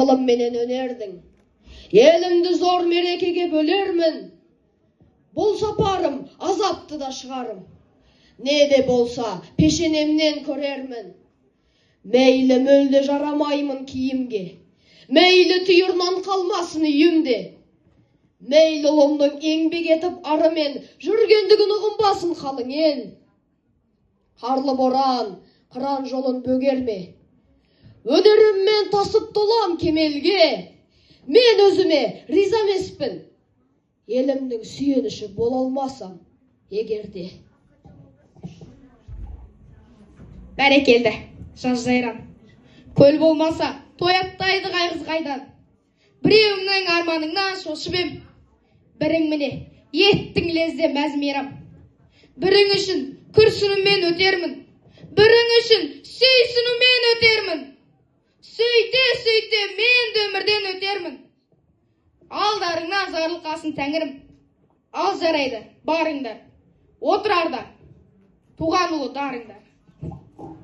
Ақылым менен өнердің. Елімді зор мерекеге бөлермін. Бұл сапарым азапты да шығарым. Не де болса пешенемнен көрермін. Мейлі мөлде жарамаймын киімге. Мейлі түйірнан қалмасын үйімде. Мейлі ұлымның еңбек етіп арымен жүргендігін ұғынбасын қалың ел. Қарлы боран, қыран жолын бөгерме. Өнеріммен тасып толам кемелге. Мен өзіме риза емеспін. Елімнің сүйеніші бола алмасам егерде. Бәрекелді, жаз жайран. Көл болмаса, тояттайды қайғыз қайдан. Біреуімнің арманыңнан шошып ем. Бірің міне, еттің лезде мәз мейрам. Бірің үшін күрсінумен өтермін. Бірің үшін сүйсінумен өтермін. Сөйте, мен де өмірден өтермін. Алдарыңнан жарылқасын тәңірім. Ал жарайды, барыңдар. Отырарда, туған ұлы дарыңдар.